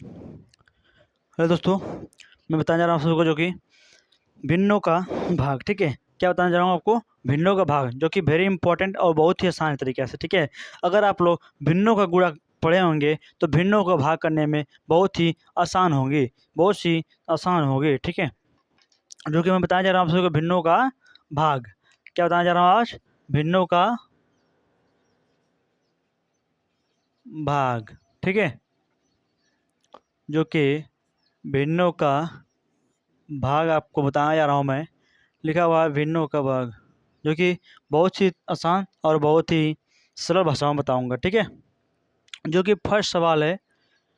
Hello दोस्तों, मैं बताने जा रहा हूँ आप सबको जो कि भिन्नों का भाग। ठीक है, क्या बताने जा रहा हूँ आपको? भिन्नों का भाग, जो कि वेरी इंपॉर्टेंट और बहुत ही आसान तरीके से। ठीक है, अगर आप लोग भिन्नों का गुणा पढ़े होंगे तो भिन्नों का भाग करने में बहुत ही आसान होंगी, बहुत सी आसान होगी। ठीक है, जो कि मैं बताने जा रहा हूँ आप सबको भिन्नों का भाग। क्या बताने जा रहा हूँ आज? भिन्नों का भाग। ठीक है, जो कि भिन्नों का भाग आपको बताया जा रहा हूँ मैं। लिखा हुआ है भिन्नों का भाग, जो कि बहुत ही आसान और बहुत ही सरल भाषा में बताऊंगा। ठीक है, जो कि फर्स्ट सवाल है,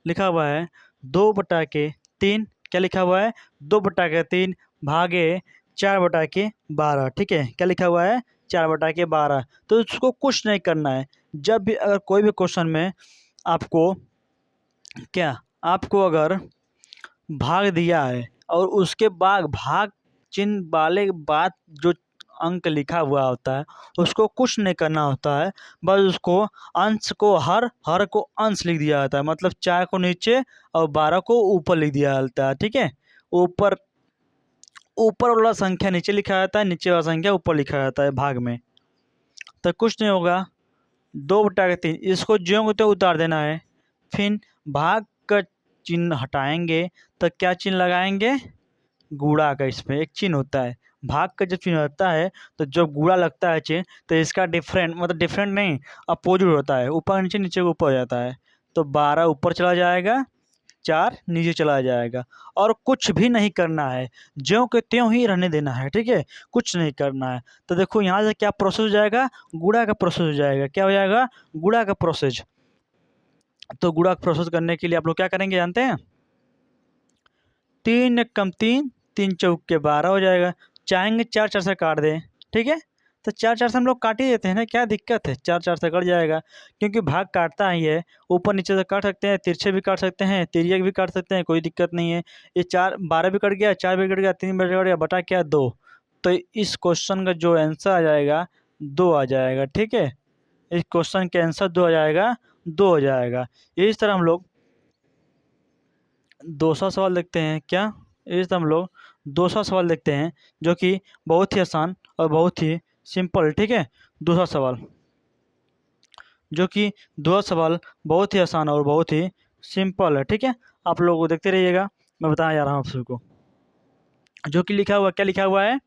लिखा हुआ है 2/3। क्या लिखा हुआ है? 2/3 भागे 4/12। ठीक है, क्या लिखा हुआ है? 4/12। तो उसको कुछ नहीं करना है। जब भी अगर कोई भी क्वेश्चन में आपको आपको अगर भाग दिया है और उसके बाद भाग चिन्ह वाले बाद जो अंक लिखा हुआ होता है उसको कुछ नहीं करना होता है। बस उसको अंश को हर को अंश लिख दिया जाता है। मतलब 4 को नीचे और 12 को ऊपर लिख दिया जाता है। ठीक है, ऊपर ऊपर वाला संख्या नीचे लिखा जाता है, नीचे वाला संख्या ऊपर लिखा जाता है भाग में। तो कुछ नहीं होगा, 2/3 इसको ज्यों को त्यों उतार देना है। फिर भाग का चिन्ह हटाएंगे तो क्या चिन्ह लगाएंगे? गुणा का। इसमें एक चिन्ह होता है, भाग का जब चिन्ह होता है तो जब गुणा लगता है चिन्ह तो इसका डिफरेंट, मतलब डिफरेंट नहीं, अपोजिट होता है। ऊपर नीचे नीचे ऊपर हो जाता है। तो 12 ऊपर चला जाएगा, 4 नीचे चला जाएगा। और कुछ भी नहीं करना है, ज्यों के त्यों ही रहने देना है। ठीक है, कुछ नहीं करना है। तो देखो यहाँ से क्या प्रोसेस हो जाएगा? गुणा का प्रोसेस हो जाएगा। क्या हो जाएगा? गुणा का प्रोसेस। तो गुणा का प्रोसेस करने के लिए आप लोग क्या करेंगे जानते हैं? 3 एक कम 3, 3 चौक के 12 हो जाएगा। चाहेंगे 4 4 से काट दें। ठीक है, तो 4 4 से हम लोग काट ही देते हैं ना, क्या दिक्कत है? 4 4 से कट जाएगा, क्योंकि भाग काटता ही है। ऊपर नीचे से काट सकते हैं, तिरछे भी काट सकते हैं, तिर्यक भी काट सकते हैं, कोई दिक्कत नहीं है। ये 4 12 भी कट गया, 4 भी कट गया, 3 भी कट गया, बटा क्या? 2। तो इस क्वेश्चन का जो आंसर आ जाएगा 2 आ जाएगा। ठीक है, इस क्वेश्चन के आंसर 2 आ जाएगा, 2 हो जाएगा। इस तरह हम लोग दूसरा सवाल देखते हैं। क्या? इस हम लोग दूसरा सवाल देखते हैं, जो कि बहुत ही आसान और बहुत ही सिंपल। ठीक है, दूसरा सवाल, जो कि दूसरा सवाल बहुत ही आसान और बहुत ही सिंपल है। ठीक है, आप लोग को देखते रहिएगा, मैं बताया जा रहा हूँ आप सबको। जो कि लिखा हुआ, क्या लिखा हुआ है?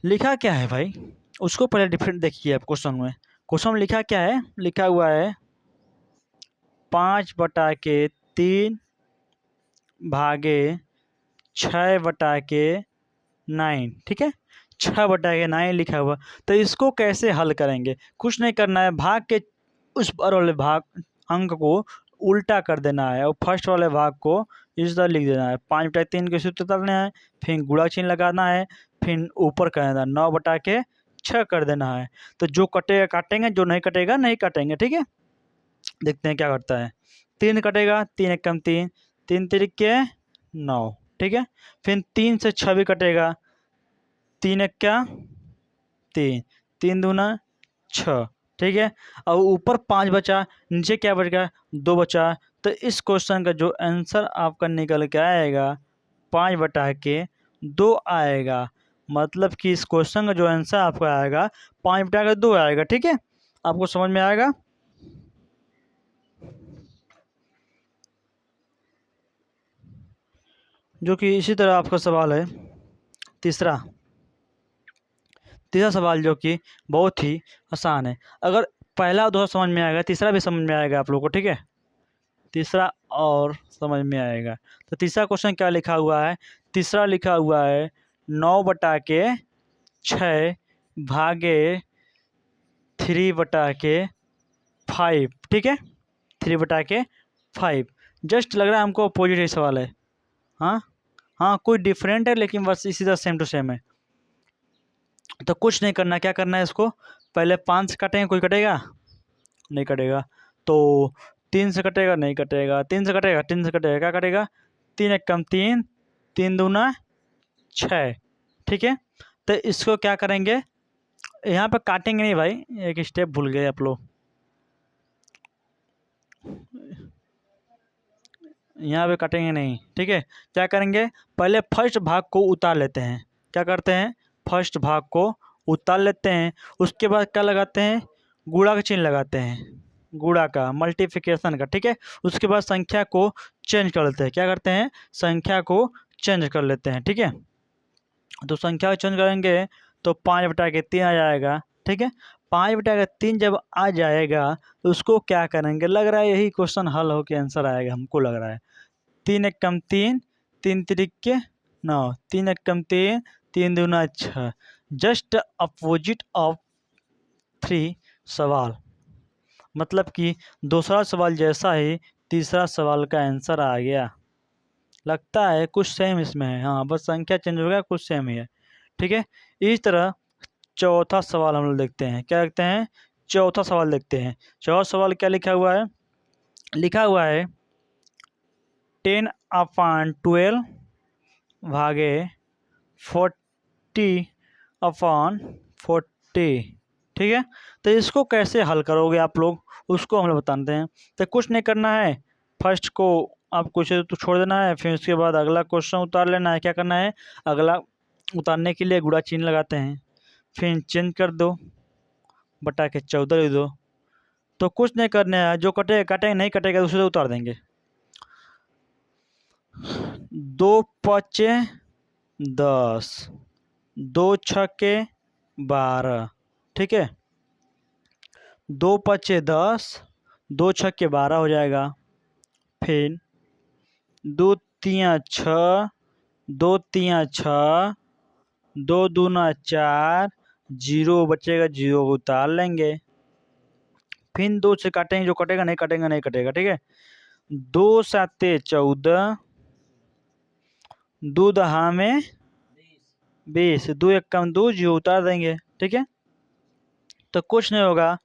लिखा क्या है भाई, उसको पहले डिफरेंट देखिए आप। क्वेश्चन में लिखा क्या है? लिखा हुआ है 5/3 भागे 6/9। ठीक है, 6/9 लिखा हुआ। तो इसको कैसे हल करेंगे? कुछ नहीं करना है, भाग के उस पर वाले भाग अंक को उल्टा कर देना है और फर्स्ट वाले भाग को इस तरह लिख देना है। 5/3 के सूत्र डालना है, फिर गुणा चिन्ह लगाना है, फिर ऊपर कर देना 9/6 कर देना है। तो जो कटेगा काटेंगे, जो नहीं कटेगा नहीं काटेंगे। ठीक है, देखते हैं क्या करता है। 3 कटेगा, 3 एक कम 3, 3 तिरिके 9। ठीक है, फिर 3 से 6 भी कटेगा, 3 एक क्या? 3, 3 दूना 6। ठीक है, और ऊपर 5 बचा, नीचे क्या बच गया? 2 बचा। तो इस क्वेश्चन का जो आंसर आपका निकल के आएगा 5/2 आएगा। मतलब कि इस क्वेश्चन का जो आंसर आपका आएगा 5/2 आएगा। ठीक है, आपको समझ में आएगा? जो कि इसी तरह आपका सवाल है तीसरा। तीसरा सवाल जो कि बहुत ही आसान है। अगर पहला और दूसरा समझ में आएगा, तीसरा भी समझ में आएगा आप लोगों को। ठीक है, तीसरा और समझ में आएगा। तो तीसरा क्वेश्चन क्या लिखा हुआ है? तीसरा लिखा हुआ है 9/6 भागे 3/5। ठीक है, 3/5। जस्ट लग रहा है हमको अपोजिट ही सवाल है। हाँ हाँ, कोई डिफरेंट है लेकिन बस इसी तरह सेम टू सेम है। तो कुछ नहीं करना, क्या करना है? इसको पहले 5 से काटेंगे, कोई कटेगा? नहीं कटेगा। तो 3 से कटेगा? नहीं कटेगा। 3 से कटेगा? 3 से कटेगा, क्या कटेगा? 3 एक कम 3, 3 दूना 6। ठीक है, तो इसको क्या करेंगे? यहाँ पे काटेंगे नहीं भाई, एक स्टेप भूल गए आप लोग। यहाँ पे काटेंगे नहीं, ठीक है। क्या करेंगे, पहले फर्स्ट भाग को उतार लेते हैं। क्या करते हैं, फर्स्ट भाग को उतार लेते हैं। उसके बाद क्या लगाते हैं, गुणा का चिन्ह लगाते हैं, गुणा का, मल्टीप्लिकेशन का, ठीक है। उसके बाद संख्या को चेंज कर लेते हैं। क्या करते हैं, संख्या को चेंज कर लेते हैं, ठीक है। तो संख्या को चेंज करेंगे तो 5/3 आ जाएगा, ठीक है। 5/3 जब आ जाएगा तो उसको क्या करेंगे, लग रहा है यही क्वेश्चन हल हो के आंसर आएगा, हमको लग रहा है। 3 एक कम 3, 3 त्रिक 9, 3 एक कम 3, 3 दूना 6। जस्ट अपोजिट ऑफ 3 सवाल, मतलब कि दूसरा सवाल जैसा ही तीसरा सवाल का आंसर आ गया। लगता है कुछ सेम इसमें है, हाँ बस संख्या चेंज हो गया, कुछ सेम ही है, ठीक है। इस तरह चौथा सवाल हम लोग देखते हैं। क्या देखते हैं, चौथा सवाल देखते हैं। चौथा सवाल क्या लिखा हुआ है, लिखा हुआ है 10/12 भागे 40/40, ठीक है। तो इसको कैसे हल करोगे आप लोग, उसको हम लोग बताते हैं। तो कुछ नहीं करना है, फर्स्ट को आप कुछ तो छोड़ देना है, फिर उसके बाद अगला क्वेश्चन उतार लेना है। क्या करना है, अगला उतारने के लिए गुणा चिन्ह लगाते हैं, फिर चेंज कर दो, बटा के 14 लिख दो। तो कुछ नहीं करना है, जो कटेगा काटेंगे, नहीं कटेगा दूसरे से उतार देंगे। 2 पचे 10, 2 छके 12, ठीक है। 2 पचे 10, 2 छके 12 हो जाएगा। फिर 2 तिया 6, 2 तिया 6, 2 दूना 4, 0 बचेगा, 0 को उतार लेंगे। फिर 2 से काटेंगे, जो कटेगा नहीं कटेगा, नहीं कटेगा, ठीक है। 2 7 14, 2 दहा में 20, 2 एक कम 2, 0 उतार देंगे, ठीक है। तो कुछ नहीं होगा,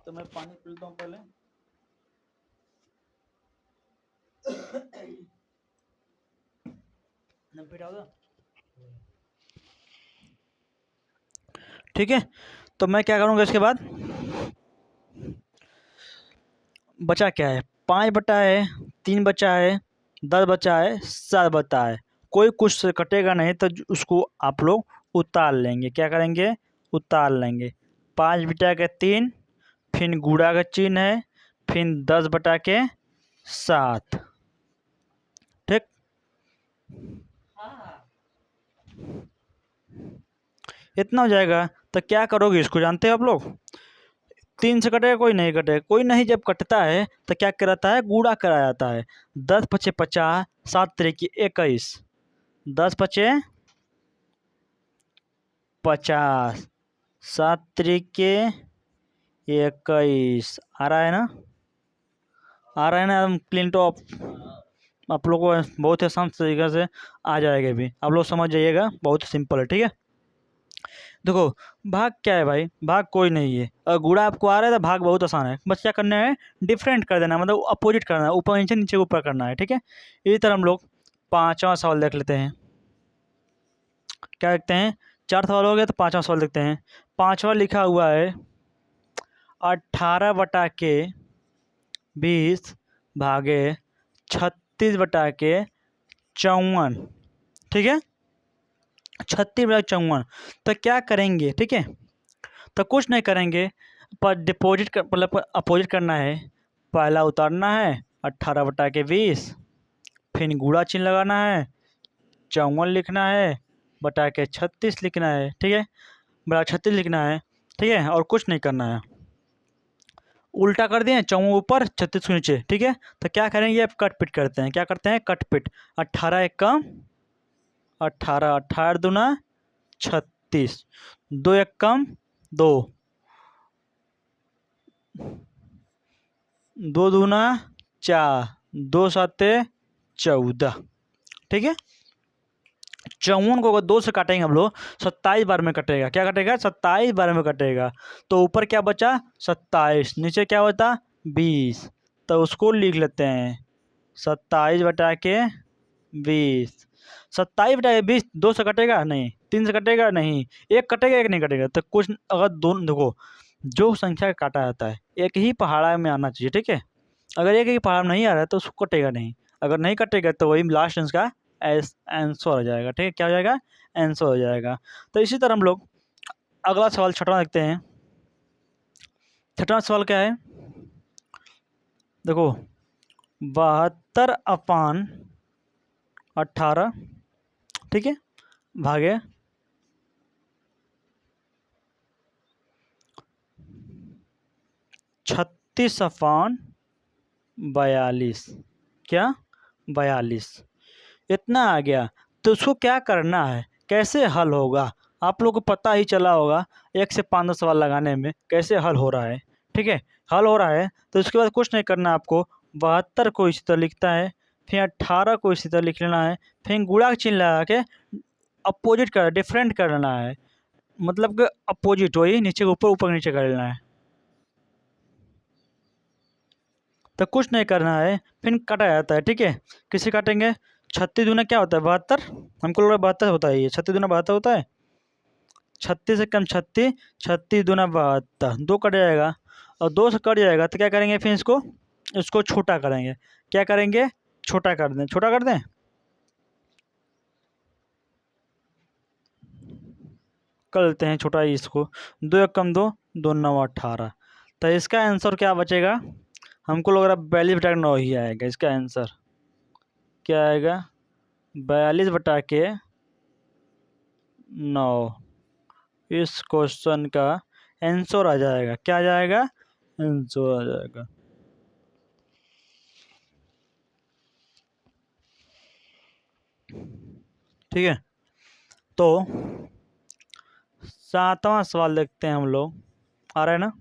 तो मैं पानी पीता हूँ पहले। ठीक है। तो मैं क्या करूँगा इसके बाद, बचा क्या है, 5 बटा है, 3 बचा है, 10 बचा है, 7 बचा है। कोई कुछ से कटेगा नहीं तो उसको आप लोग उतार लेंगे। क्या करेंगे, उतार लेंगे। 5 बटा के 3, फिर गुणा का चिन्ह है, फिर 10 बटा के 7, ठीक। इतना हो जाएगा। तो क्या करोगे, इसको जानते हैं आप लोग, 3 से कटेगा, कोई नहीं कटेगा, कोई नहीं जब कटता है तो क्या कराता है, गुणा करा जाता है। 10 पचे 50, 7 त्रिक 21, 10 पचे 50, 7 त्रिक 21, आ रहा है ना, आ रहा है ना, हम क्लीन टॉप आप लोग को बहुत ही आसान तरीके से आ जाएगा भी, आप लोग समझ जाइएगा, बहुत सिंपल है, ठीक है। देखो भाग क्या है भाई, भाग कोई नहीं है, और गुणा आपको आ रहा है तो भाग बहुत आसान है। बस क्या करना है, डिफरेंट कर देना है, मतलब अपोजिट करना है, ऊपर नीचे नीचे ऊपर करना है, ठीक है। इसी तरह हम लोग 5वां सवाल देख लेते हैं। क्या देखते हैं, 4 सवाल हो गया तो 5वां सवाल देखते हैं। 5वां लिखा हुआ है 18 बटा के 20 भागे 36 बटा के 54, ठीक है। 36 बटा 54, तो क्या करेंगे, ठीक है। तो कुछ नहीं करेंगे, पर डिपॉजिट कर मतलब अपोजिट करना है। पहला उतारना है 18 बटा के 20, फिर गुणा चिन्ह लगाना है, 54 लिखना है, बटा के 36 लिखना है, ठीक है। बटा 36 लिखना है, ठीक है, और कुछ नहीं करना है। उल्टा कर दिए, 54 ऊपर 36 के नीचे, ठीक है। तो क्या करेंगे, अब कट पिट करते हैं। क्या करते हैं, कट पिट। 18 एक कम 18, 18 दूना 36, 2 एक कम 2, 2 दूना 4, 2 7 14, ठीक है। 54 को अगर 2 से काटेंगे हम लोग, 27 बार में कटेगा। क्या कटेगा, 27 बार में कटेगा। तो ऊपर क्या बचा, 27, नीचे क्या होता 20। तो उसको लिख लेते हैं 27 बटा के 20, 27 बटा 20 2 से कटेगा नहीं, 3 से कटेगा नहीं, एक कटेगा एक नहीं कटेगा। तो कुछ अगर दोनों देखो, जो संख्या काटा जाता है एक ही पहाड़ा में आना चाहिए, ठीक है। अगर एक ही पहाड़ में नहीं आ रहा है तो उसको कटेगा नहीं, अगर नहीं कटेगा तो वही लास्ट इसका आंसर हो जाएगा, ठीक है। क्या हो जाएगा? आंसर हो जाएगा। तो इसी तरह हम लोग अगला सवाल छठवां देखते हैं। छठवां सवाल क्या है? देखो 72/18, ठीक है, भागे 36/42, क्या 42, इतना आ गया। तो उसको क्या करना है, कैसे हल होगा? आप लोग को पता ही चला होगा 1 से 5 सवाल लगाने में कैसे हल हो रहा है, ठीक है। हल हो रहा है तो उसके बाद कुछ नहीं करना आपको, 72 को इसी तरह लिखता है, फिर 18 को इसी तरह लिख लेना है, फिर गुणा का चिन्ह लगा के अपोजिट कर डिफरेंट करना है, मतलब कि अपोजिट वही नीचे ऊपर ऊपर नीचे कर लेना है। तो कुछ नहीं करना है, फिर काटा जाता है, ठीक है। किसे काटेंगे? 36 दूना क्या होता है? 72, हमको लग रहा है 72 होता है, ये 36 दूना 72 होता है। 36 से कम 36, 36 दूना 72, 2 कट जाएगा और 2 से कट जाएगा तो क्या करेंगे? फिर इसको इसको छोटा करेंगे। क्या करेंगे? छोटा कर दें, छोटा कर दें। कर लेते हैं छोटा ही इसको। 2 एक कम 2, 2 9 18। तो इसका आंसर क्या बचेगा? हमको लग रहा है 42/9 ही आएगा इसका आंसर। क्या आएगा? 42/9 इस क्वेश्चन का आंसर आ जाएगा। क्या आ जाएगा? आंसर आ जाएगा। ठीक है, तो 7वां सवाल देखते हैं हम लोग। आ रहा है ना?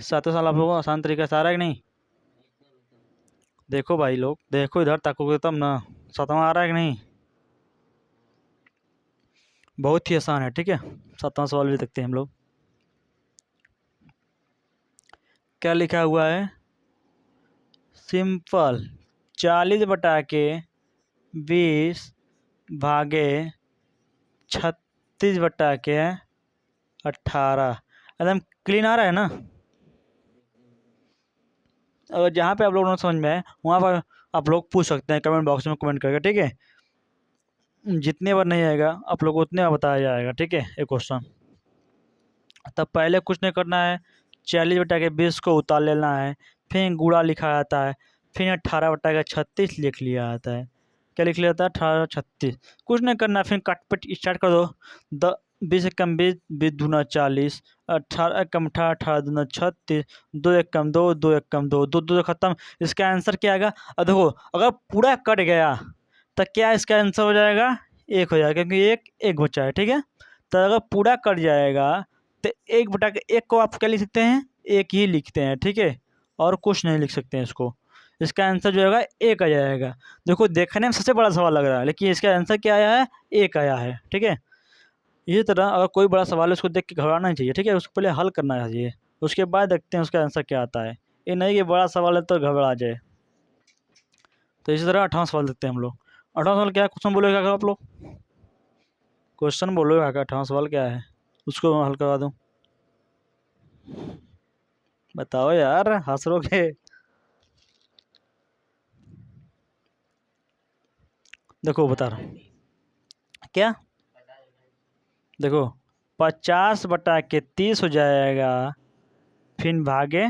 7वां सवाल आप लोगों को आसान तरीके से आ रहा है कि नहीं? देखो भाई लोग, देखो इधर ताकोगे तब ना। 7वां आ रहा है कि नहीं? बहुत ही आसान है, ठीक है। 7वां सवाल भी देखते हैं हम लोग। क्या लिखा हुआ है? सिंपल 40/20 भागे 36/18। एकदम क्लीन आ रहा है ना? अगर जहाँ पे आप लोगों को समझ में आए वहाँ पर आप लोग पूछ सकते हैं कमेंट बॉक्स में कमेंट करके, ठीक है। जितने बार नहीं आएगा आप लोग को उतने बार बताया जाएगा, ठीक है, एक क्वेश्चन। तब पहले कुछ नहीं करना है, 40/20 को उतार लेना है, फिर गुणा लिखा जाता है, फिर 18/36 लिख लिया जाता है। क्या लिख लिया जाता है? 18 36। कुछ नहीं करना, फिर काट पीट स्टार्ट कर दो। 20 एकम 20, 20 दूना 40, 18 एकम 18, 18 दूना 36, 2 एकम 2, 2 एकम 2, 2 2 खत्म। इसका आंसर क्या आएगा? अब देखो अगर पूरा कट गया तो क्या इसका आंसर हो जाएगा? 1 हो जाएगा, क्योंकि एक बचा है, ठीक है। तो अगर पूरा कट जाएगा तो 1/1 को आप क्या लिख सकते हैं? 1 ही लिखते हैं, ठीक है, और कुछ नहीं लिख सकते हैं इसको। इसका आंसर जो होगा 1 आ जाएगा। देखो देखने में सबसे बड़ा सवाल लग रहा है, लेकिन इसका आंसर क्या आया है? 1 आया है, ठीक है। इसी तरह अगर कोई बड़ा सवाल है उसको देख के घबराना नहीं चाहिए, ठीक है, उसको पहले हल करना चाहिए, उसके बाद देखते हैं उसका आंसर क्या आता है। ये नहीं कि बड़ा सवाल है तो घबरा जाए। तो इसी तरह 8वां सवाल देखते हैं हम लोग। 8वां सवाल क्या है? क्वेश्चन बोलोगे अगर आप लोग, क्वेश्चन बोलोगे अगर 8वां सवाल क्या है उसको मैं हल करवा दूँ। बताओ यार, हंस रहे। देखो बता रहा हूँ क्या। देखो 50/30 हो जाएगा, फिर भागे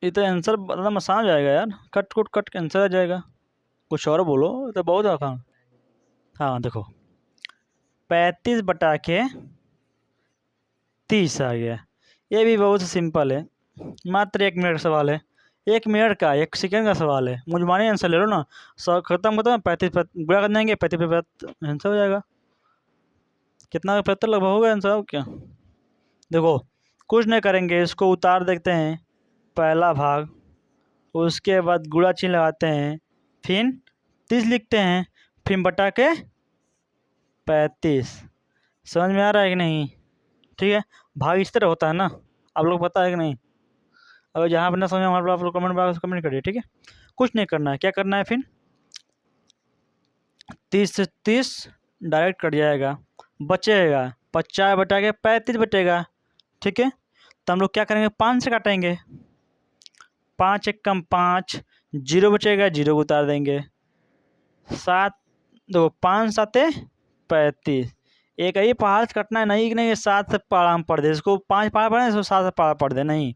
ये तो आंसर मतलब आसान हो जाएगा यार, कट कुट कट के आंसर आ जाएगा। कुछ और बोलो, ये तो बहुत आसान। हाँ देखो 35/30 आ गया। ये भी बहुत सिंपल है, मात्र 1 मिनट का सवाल है। 1 मिनट का 1 सेकंड का सवाल है, मुझे माने आंसर ले लो ना। खत्म खत्म 35 बुरा कर देंगे, 35 आंसर हो जाएगा। कितना 75 लगभग होगा आंसर, अब क्या। देखो कुछ नहीं करेंगे, इसको उतार देखते हैं पहला भाग, उसके बाद गुणा चिन्ह लगाते हैं, फिर 30 लिखते हैं, फिर बटा के 35। समझ में आ रहा है कि नहीं? ठीक है, भाग इस तरह होता है ना, आप लोग पता है कि नहीं? अगर जहाँ पर ना समझ हमारे आप लोग कमेंट बॉक्स में कमेंट करिए, ठीक है। कुछ नहीं करना है, क्या करना है फिर 30 से 30 डायरेक्ट कट जाएगा, बचेगा 50/35 बचेगा, ठीक है। तो हम लोग क्या करेंगे 5 से काटेंगे, 5 एक कम 5, 0 बचेगा, 0 को उतार देंगे, 7 दो 5 7 35, एक ही पहाड़ से कटना है, नहीं कि नहीं 7 से पहाड़ हम पढ़ दे, इसको 5 पहाड़ पढ़े इसको 7 से पहाड़ पढ़ दे, नहीं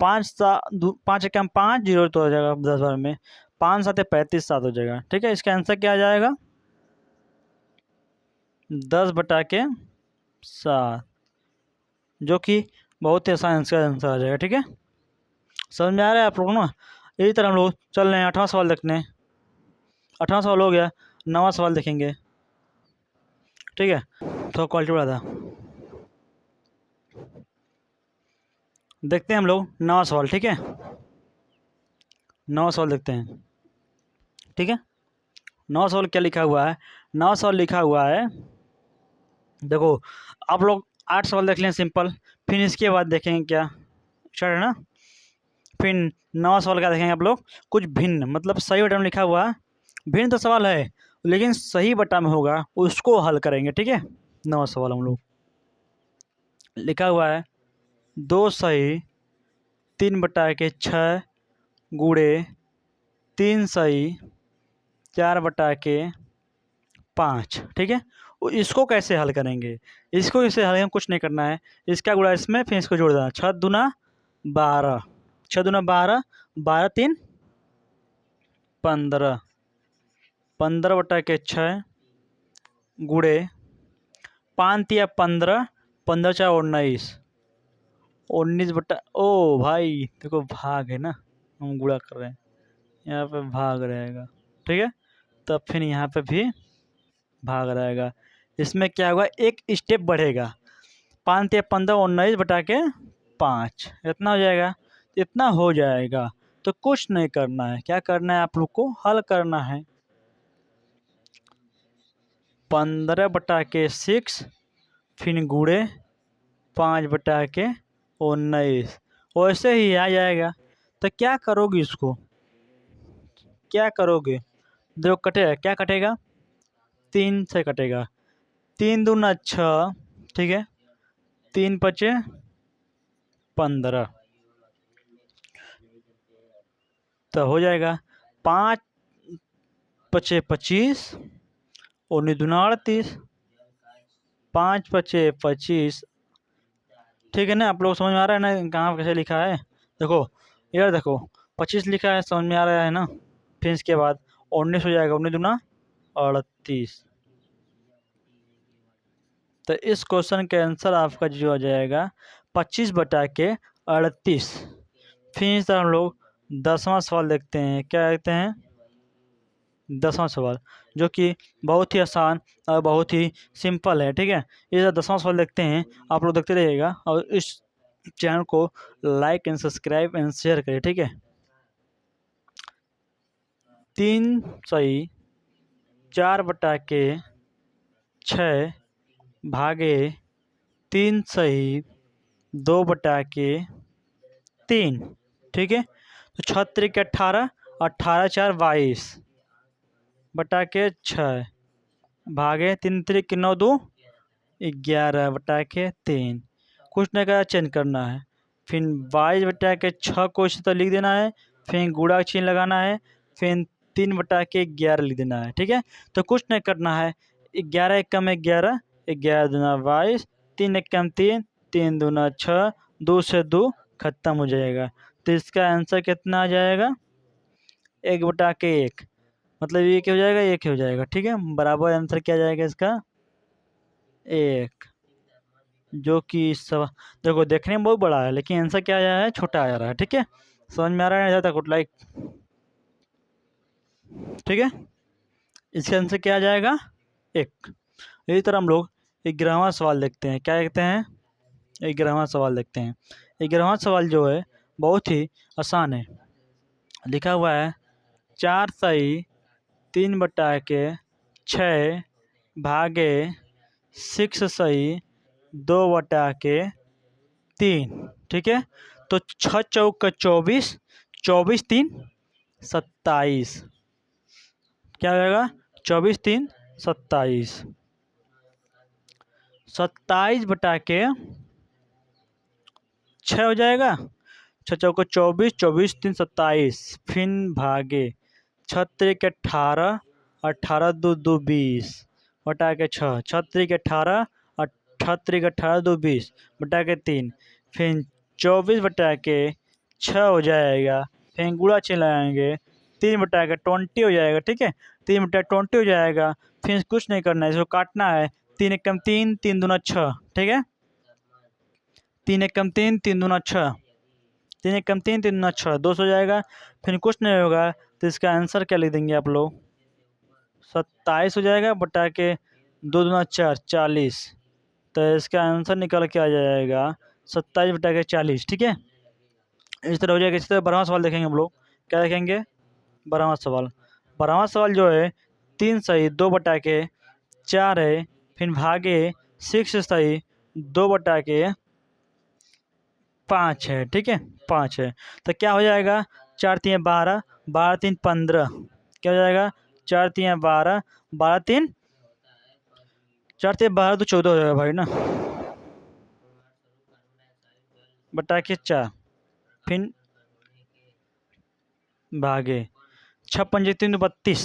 5 एक कम 5, 0 तो हो जाएगा 10 बार में, 5 7 35 7 हो जाएगा, ठीक है। इसका आंसर क्या आ जाएगा 10/7, जो कि बहुत ही आसान इसका आंसर आ जाएगा, ठीक है। समझ में आ रहा है आप लोग ना। इसी तरह हम लोग चल रहे हैं 8वां सवाल देखने। 8वां सवाल हो गया, 9वां सवाल देखेंगे, ठीक है। तो क्वालिटी बढ़ा था, देखते हैं हम लोग 9वां सवाल, ठीक है। 9वां सवाल देखते हैं, ठीक है। 9वां सवाल क्या लिखा हुआ है, 9वां सवाल लिखा हुआ है, देखो आप लोग 8 सवाल देख लें सिंपल, फिर इसके बाद देखेंगे क्या स्टार्ट है ना। फिर 9वां सवाल क्या देखेंगे आप लोग, कुछ भिन्न, मतलब सही बटा में लिखा हुआ है, भिन्न तो सवाल है लेकिन सही बटा में होगा, उसको हल करेंगे, ठीक है। 9वां सवाल हम लोग लिखा हुआ है 2 सही 3/6 गुणे 3 सही 4/5, ठीक है। इसको कैसे हल करेंगे, इसको कैसे हल कुछ नहीं करना है, इसका गुणा इसमें, फिर इसको जोड़ देना, 6 दूना 12, 6 दूना 12, 12 3 15, 15/6 गुणे 5 3 15, 15 4 19, 19 बटा, ओ भाई देखो भाग है ना, हम गुणा कर रहे हैं, यहाँ पे भाग रहेगा, ठीक है। तब फिर यहाँ पे भी भाग रहेगा, इसमें क्या होगा एक स्टेप बढ़ेगा, 5 3 15 19/5, इतना हो जाएगा, इतना हो जाएगा। तो कुछ नहीं करना है, क्या करना है आप लोग को हल करना है, 15/6 फिर गुणे 5/19, वैसे ही आ जाएगा। तो क्या करोगे इसको, क्या करोगे, देखो कटेगा, क्या कटेगा 3 से कटेगा, 3 दूना 6, ठीक है, 3 5 15, तो हो जाएगा 5 5 25, 19 दूना 38, 5 5 25, ठीक है ना। आप लोग समझ में आ रहा है ना कहाँ कैसे लिखा है, देखो यार देखो 25 लिखा है, समझ में आ रहा है ना। फिर इसके बाद 19 हो जाएगा, 19 दूना 38, तो इस क्वेश्चन के आंसर आपका जो आ जाएगा 25/38। फिर इस तरह हम लोग 10वां सवाल देखते हैं, क्या देखते हैं 10वां सवाल, जो कि बहुत ही आसान और बहुत ही सिंपल है, ठीक है। ये 10वां सवाल देखते हैं, आप लोग देखते रहिएगा और इस चैनल को like and subscribe and share करिए, ठीक है। 3 सही 4/6 भागे 3 सही 2/3, ठीक है। तो 6 3 18, 18 4 22/6 भागे 3 3 9 2 11/3, कुछ नहीं करा चेंज करना है, फिर 22/6 को इसी तरह लिख देना है, फिर गुणा का चिन्ह लगाना है, फिर 3/11 लिख देना है, ठीक है। तो कुछ नहीं करना है, 11 एक कम 11, 11 दूना 22, 3 एक कम 3, 3 दूना 6, 2 से 2 खत्म हो जाएगा। तो इसका आंसर कितना आ जाएगा 1/1, मतलब ये क्या हो जाएगा, एक हो जाएगा, ठीक है। बराबर आंसर क्या जाएगा इसका 1, जो कि सब देखो देखने में बहुत बड़ा है लेकिन आंसर क्या आया है छोटा आ रहा है, ठीक है। समझ में आ रहा है ज़्यादा कुछ लाइक, ठीक है। इसके आंसर क्या आ जाएगा 1। इसी तरह हम लोग 11वां सवाल देखते हैं, क्या देखते हैं 11वां सवाल देखते हैं। 11वां सवाल जो है बहुत ही आसान है, लिखा हुआ है 4 सही 3/6 भागे 6 सही 2/3, ठीक है। तो 6 × 4 = 24, 24 × 3 = 27। क्या हो जाएगा? 24 × 3 = 27। 27 बटा के 6 हो जाएगा। 6 × 4 = 24, 24 × 3 = 27, फिर भागे 6 × 3 = 18, 18 × 2 = 20 बटा के 6, 6 × 3 = 18, 18 × 18 = 2 = 20 बटा के 3, फिर 24 बटा के 6 हो जाएगा, फिर गुणा चिन्ह लगाएंगे 3 बटा के 20 हो जाएगा। ठीक है, 3 बटा 20 हो जाएगा। फिर कुछ नहीं करना है, इसको काटना है। 3 × 1 = 3, 3 × 2 = 6। ठीक है, 3 × 1 = 3, 3 × 2 = 6, 3 × 1 = 3, 3 × 2 = 6, 200 हो जाएगा। फिर कुछ नहीं होगा तो इसका आंसर क्या लिख देंगे आप लोग? 27 हो जाएगा बटा के 2 × 2 = 4, 40। तो इसका आंसर निकल के आ जाएगा 27 बटा के 40। ठीक है, इस तरह हो जाएगा। इस तरह 12वां सवाल देखेंगे हम लोग। क्या देखेंगे? 12वां सवाल। 12वां सवाल जो है 3 सही 2 बटा के 4 है, फिर भागे 6 सही 2 बटा के 5 है। ठीक है, 5 है। तो क्या हो जाएगा? 4 × 3 = 12, 12 × 3 = 15। क्या हो जाएगा? 4 × 3 = 12, 12 × 3 4 × 3 = 12, तो 14 हो जाएगा भाई ना, बटा के 4, फिर भागे 6 × 5 = 3 = 32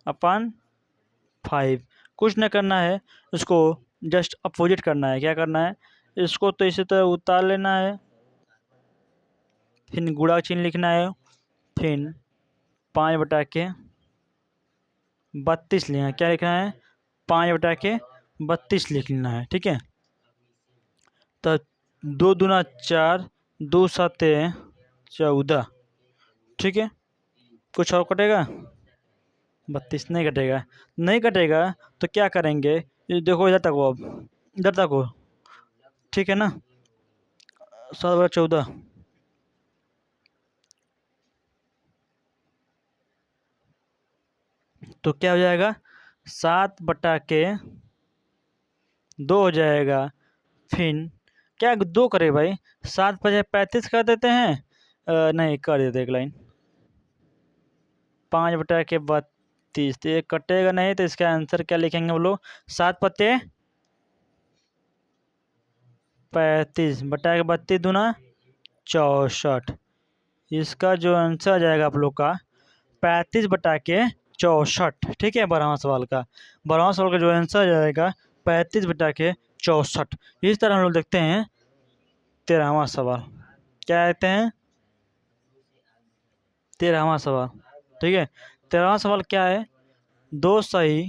अपन 5। कुछ न करना है, उसको जस्ट अपोजिट करना है। क्या करना है? इसको तो इसी तरह उतार लेना है, फिर गुणा चिन्ह लिखना है, फिर 5 बटा के 32 लिखना है। क्या लिखना है? 5 बटा के 32 लिख लेना है। ठीक है, तो 2 दूना 4, 2 7 14। ठीक है, कुछ और कटेगा? 32 नहीं कटेगा। नहीं कटेगा तो क्या करेंगे? ये देखो इधर तक हो, अब इधर तक हो। ठीक है ना, 7 बटा 14, तो क्या हो जाएगा? 7 बटा के 2 हो जाएगा। फिर क्या 2 करे भाई? 7 × 5 = 35 कर देते हैं। नहीं कर देते एक लाइन। 5 बटा के 32, तो ये कटेगा नहीं, तो इसका आंसर क्या लिखेंगे हम लोग? 7 पत्ते 35 बटा के 32 दूना 64। इसका जो आंसर आ जाएगा आप लोग का 35 बटा के 64। ठीक है, 12वां सवाल का। 12वां सवाल का जो आंसर आ जाएगा 35 बटा के 64। इस तरह हम लोग देखते हैं 13वां सवाल। क्या कहते हैं? 13वां सवाल। ठीक है, 13वां सवाल क्या है? 2 सही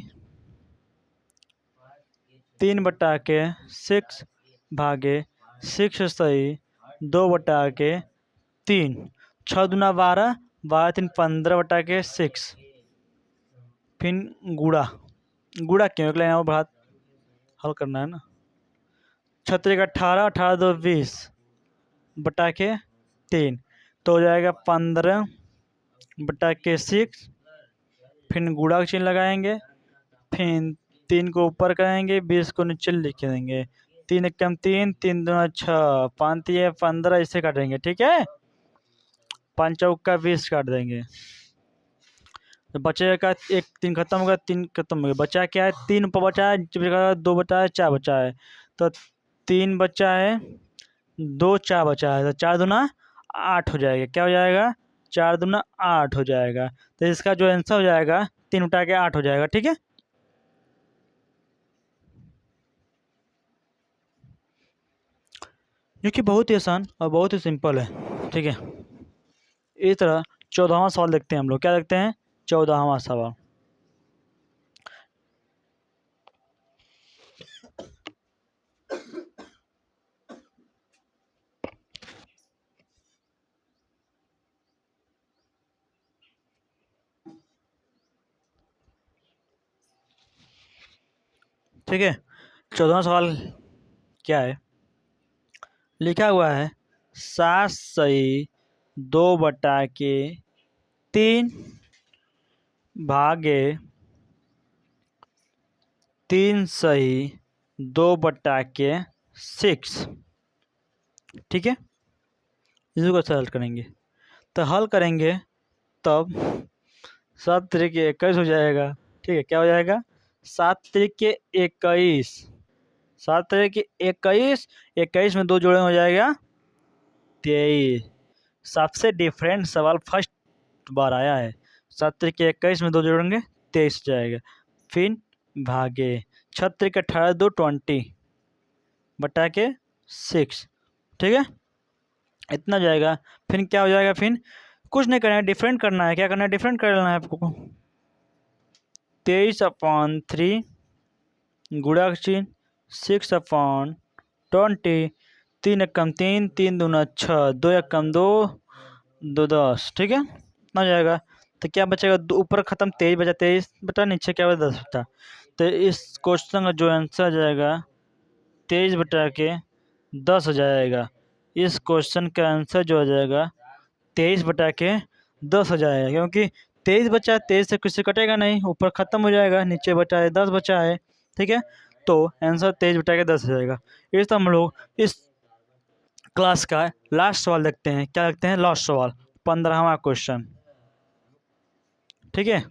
3 बटा के 6 भागे 6 सही 2 बटा के 3, 6 दूना 12, 12 3 15 बटा के 6, फिर गुड़ा क्यों? एक लाइन और बात हल करना है ना। 6 × 3 = 18, 18 2 20 बटा के 3, तो हो जाएगा 15 बटा के 6, फिर गुणा का चिन्ह लगाएंगे, फिर 3 को ऊपर करेंगे, 20 को नीचे लिख देंगे। 3 × 1 = 3, 3 दूना 6, 5 × 3 = 15, इसे काटेंगे। ठीक है, 5 चौका 20 काट देंगे, तो बचेगा 1, 3 खत्म होगा, 3 खत्म हो गया। बचा क्या है? 3 ऊपर बचा है, 2 बचा है, 4 बचा है। तो 3 बचा है, 2 4 बचा है, तो 4 दूना 8 हो जाएगा। क्या हो जाएगा? 4 दूना 8 हो जाएगा। तो इसका जो आंसर हो जाएगा 3 उठा के 8 हो जाएगा। ठीक है, जो कि बहुत ही आसान और बहुत ही सिंपल है। ठीक है, इस तरह 14वां सवाल देखते हैं हम लोग। क्या देखते हैं? 14वां सवाल। ठीक है, 14वां सवाल क्या है? लिखा हुआ है 7 सही 2 बटा के 3 भागे 3 सही 2 बटा के 6 ठीक है, इसको कैसे हल करेंगे? तो हल करेंगे तब 7 तरीके 21 हो जाएगा। ठीक है, क्या हो जाएगा? 7 तरीके 21, 7 तरीके 21, 21 में 2 जोड़े हो जाएगा 23। सबसे डिफरेंट सवाल फर्स्ट बार आया है। 7 तरीके 21 में 2 जोड़ेंगे 23 हो जाएगा। फिर भागे 6 तरीके 18 2 20 बटा के 6। ठीक है, इतना जाएगा। फिर क्या हो जाएगा? फिर कुछ नहीं करना है, डिफरेंट करना है। क्या करना है? डिफरेंट कर लेना है आपको। 23/3 गुणा चिन्ह 6/20, 3 एकम 3, 3 दूना 6, 2 एकम 2, 2 10। ठीक है, इतना जाएगा। तो क्या बचेगा? ऊपर खत्म 23 बचा, 23 बटा नीचे क्या बचा 10 बचा। तो इस क्वेश्चन का जो आंसर जाएगा 23 बटा के 10 हो जाएगा। इस क्वेश्चन का आंसर जो हो जाएगा 23 बटा के 10 हो जाएगा, क्योंकि 23 बचा है, 23 से कुछ से कटेगा नहीं, ऊपर खत्म हो जाएगा, नीचे बचा है 10 बचा है। ठीक है, तो आंसर 23 बटा के 10 हो जाएगा। इस तो हम लोग इस क्लास का लास्ट सवाल देखते हैं। क्या देखते हैं? लास्ट सवाल, 15वां क्वेश्चन। ठीक है,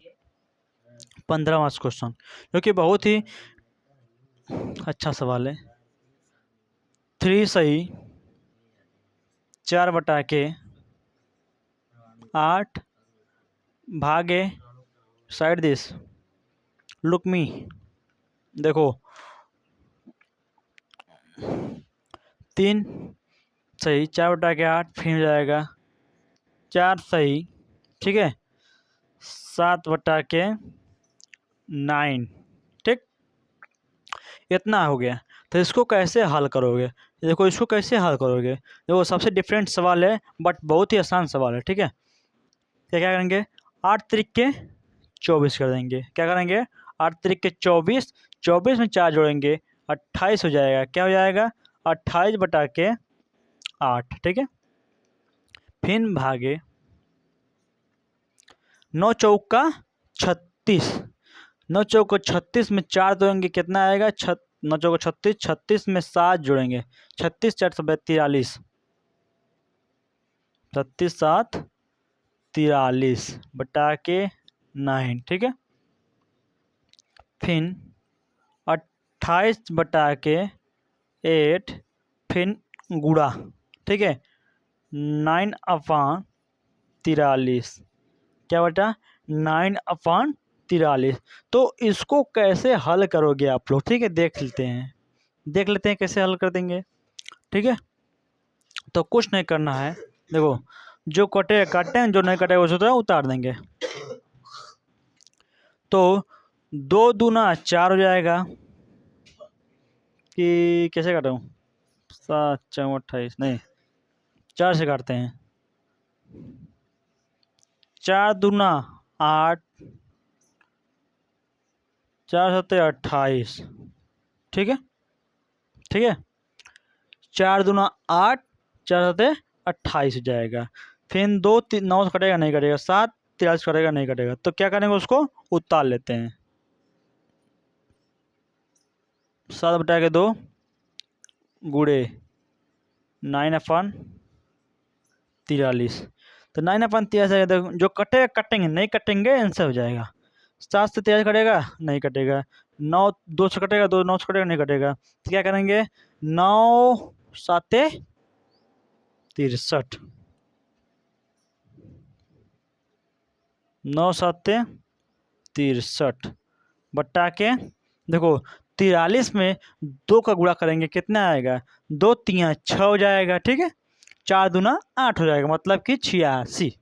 15वां क्वेश्चन जो कि बहुत ही अच्छा सवाल है। 3 सही 4 बटा के 8 भागे साइड दिस लुक मी। देखो 3 सही 4 बटा के 8 फिर हो जाएगा 4 सही। ठीक है, 7 बटा के 9। ठीक, इतना हो गया। तो इसको कैसे हल करोगे? देखो इसको कैसे हल करोगे। देखो सबसे डिफरेंट सवाल है, बट बहुत ही आसान सवाल है। ठीक है, क्या क्या करेंगे? 8 तरीके 24 कर देंगे। क्या करेंगे? 8 तरीके 24, 24 में 4 जोड़ेंगे 28 हो जाएगा। क्या हो जाएगा? 28 बटा के 8। ठीक है, फिर भागे 9 चौका 36, 9 चौका 36 में 4 जोड़ेंगे कितना आएगा? 9 चौका 36, 36 में 7 जोड़ेंगे 36 4 43, 36 7 43 बटा के 9। ठीक है, फिर 28 बटा के 8 फिर गुड़ा। ठीक है, 9/43 क्या बटा? 9/43। तो इसको कैसे हल करोगे आप लोग? ठीक है, देख लेते हैं कैसे हल कर देंगे। ठीक है, तो कुछ नहीं करना है। देखो जो कटे काटते हैं, जो नहीं कटेगा उसको उतार देंगे। तो 2 दूना 4 हो जाएगा कि कैसे काटूँ? 7 4 28 नहीं, 4 से काटते हैं। 4 दूना 8, 4 7 28। ठीक है, ठीक है, 4 दूना 8, 4 7 28 हो जाएगा। फिर 2 3 9 से कटेगा नहीं कटेगा, 7 43 कटेगा नहीं कटेगा। तो क्या करेंगे? उसको उतार लेते हैं। 7 बटा के 2 गुड़े 9/43। तो 9/43 जो कटेगा कटेंगे, नहीं कटेंगे आंसर हो जाएगा। 7 से 43 कटेगा नहीं कटेगा, 9 2 से कटेगा 2 9 से कटेगा नहीं कटेगा। तो क्या करेंगे? 9 7 63, 9 7 63 बटा के देखो 43 में 2 का गुणा करेंगे कितना आएगा? 2 3 6 हो जाएगा। ठीक है, 4 दूना 8 हो जाएगा, मतलब कि 86।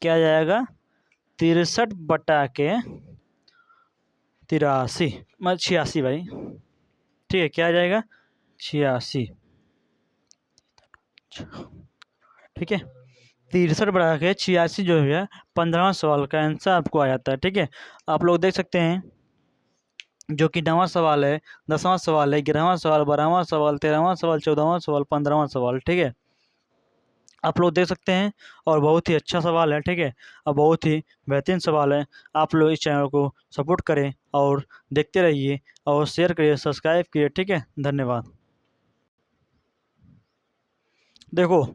क्या जाएगा? 63 बटा के 83 मतलब 86 भाई। ठीक है, क्या आ जाएगा? 86। ठीक है, 63 बटा के 86 जो है 15वां सवाल का आंसर आपको आ जाता है। ठीक है, आप लोग देख सकते हैं जो कि 9वां सवाल है, 10वां सवाल है, 11वां सवाल, 12वां सवाल, 13वां सवाल, 14वां सवाल, 15वां सवाल। ठीक है, आप लोग देख सकते हैं और बहुत ही अच्छा सवाल है। ठीक है, और बहुत ही बेहतरीन सवाल है। आप लोग इस चैनल को सपोर्ट करें और देखते रहिए और शेयर करिए, सब्सक्राइब करिए। ठीक है, धन्यवाद। देखो,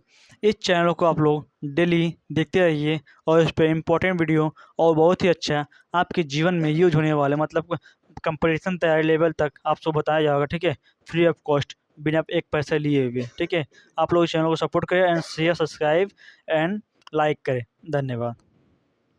इस चैनल को आप लोग डेली देखते रहिए और इस पे इम्पोर्टेंट वीडियो और बहुत ही अच्छा आपके जीवन में यूज होने वाले, मतलब कंपटीशन तैयारी लेवल तक आपको बताया जाएगा। ठीक है, फ्री ऑफ कॉस्ट, बिना एक पैसा लिए हुए। ठीक है, आप लोग इस चैनल को सपोर्ट करें and share, subscribe and like करें। धन्यवाद।